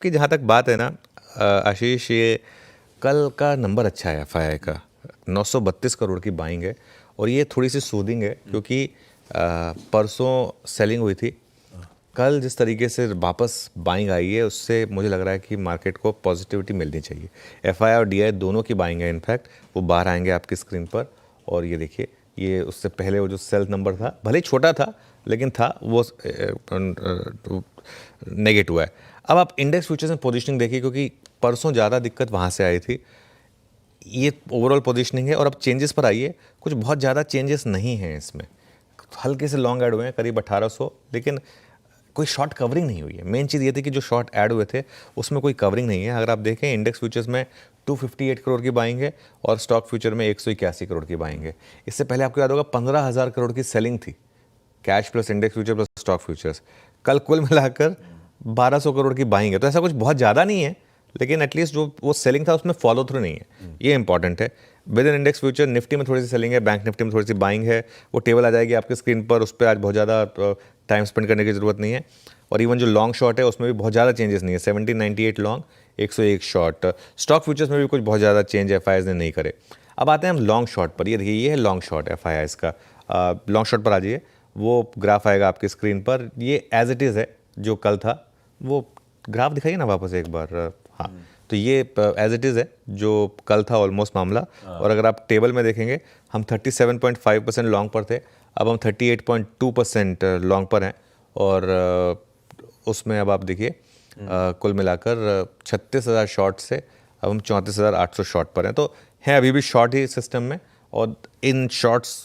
कि जहाँ तक बात है ना आशीष, ये कल का नंबर अच्छा है एफआईआई का। 932 करोड़ की बाइंग है और ये थोड़ी सी सूदिंग है क्योंकि परसों सेलिंग हुई थी। कल जिस तरीके से वापस बाइंग आई है उससे मुझे लग रहा है कि मार्केट को पॉजिटिविटी मिलनी चाहिए। एफआईआई और डीआई दोनों की बाइंग है, इनफैक्ट वो बाहर आएंगे आपकी स्क्रीन पर। और ये देखिए, ये उससे पहले वो जो सेल नंबर था, भले ही छोटा था लेकिन था, वो नेगेटिव है। अब आप इंडेक्स फ्यूचर्स में पोजीशनिंग देखिए, क्योंकि परसों ज़्यादा दिक्कत वहाँ से आई थी। ये ओवरऑल पोजीशनिंग है और अब चेंजेस पर आइए। कुछ बहुत ज़्यादा चेंजेस नहीं हैं इसमें। हल्के से लॉन्ग ऐड हुए हैं करीब 1800, लेकिन कोई शॉर्ट कवरिंग नहीं हुई है। मेन चीज़ ये थी कि जो शॉर्ट ऐड हुए थे उसमें कोई कवरिंग नहीं है। अगर आप देखें इंडेक्स फ्यूचर्स में 258 करोड़ की बाइंग है और स्टॉक फ्यूचर में 181 करोड़ की बाइंग है। इससे पहले आपको याद होगा 15,000 करोड़ की सेलिंग थी, cash plus index future plus stock futures. कल कुल मिलाकर 1200 करोड़ की बाइंग है। तो ऐसा कुछ बहुत ज़्यादा नहीं है, लेकिन एटलीस्ट जो वो सेलिंग था उसमें फॉलो थ्रू नहीं है, ये इंपॉर्टेंट है। With in index future Nifty में थोड़ी सी सेलिंग है, बैंक निफ्टी में थोड़ी सी बाइंग है। वो टेबल आ जाएगी आपकी स्क्रीन पर, उस पर आज बहुत ज़्यादा टाइम स्पेंड करने की ज़रूरत नहीं है। और इवन जो लॉन्ग शॉर्ट है उसमें भी बहुत ज़्यादा चेंजेस नहीं है। 1798 लॉन्ग, 101 शॉर्ट। स्टॉक फ्यूचर्स में भी कुछ बहुत ज़्यादा चेंज एफ ने नहीं करे। अब आते हैं हम लॉन्ग शॉर्ट पर। ये देखिए, ये है लॉन्ग शॉर्ट एफ का। लॉन्ग शॉर्ट पर आ जाइए, वो ग्राफ आएगा आपकी स्क्रीन पर। ये एज इट इज़ है जो कल था। वो ग्राफ दिखाइए ना वापस एक बार। हाँ, तो ये एज इट इज़ है जो कल था ऑलमोस्ट मामला। और अगर आप टेबल में देखेंगे, हम 37.5% लॉन्ग पर थे, अब हम 38.2% लॉन्ग पर हैं। और उसमें अब आप देखिए कुल मिलाकर 36,000 शॉर्ट से अब हम 34,800 शॉर्ट पर हैं। तो हैं अभी भी शॉर्ट ही सिस्टम में, और इन शॉर्ट्स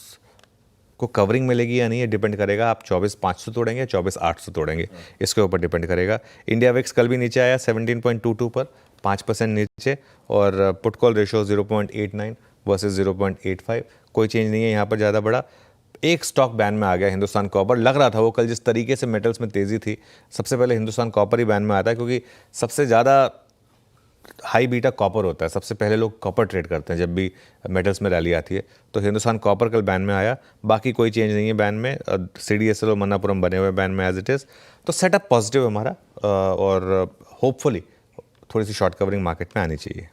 को कवरिंग मिलेगी या नहीं ये डिपेंड करेगा। आप 24,500 तोड़ेंगे, 24,800 तोड़ेंगे, इसके ऊपर डिपेंड करेगा। इंडिया विक्स कल भी नीचे आया 17.22 पर, 5% नीचे। और पुट कॉल रेशो 0.89 वर्सेस 0.85। कोई चेंज नहीं है यहाँ पर ज़्यादा बड़ा। एक स्टॉक बैन में आ गया, हिंदुस्तान कॉपर। लग रहा था वो कल जिस तरीके से मेटल्स में तेज़ी थी, सबसे पहले हिंदुस्तान कॉपर ही बैन में आता है, क्योंकि सबसे ज़्यादा हाई बीटा कॉपर होता है। सबसे पहले लोग कॉपर ट्रेड करते हैं जब भी मेटल्स में रैली आती है। तो हिंदुस्तान कॉपर कल बैन में आया। बाकी कोई चेंज नहीं है बैन में। CDSL और मन्नापुरम बने हुए बैन में एज इट इज़। तो सेटअप पॉजिटिव है हमारा, और होपफुली थोड़ी सी शॉर्ट कवरिंग मार्केट में आनी चाहिए।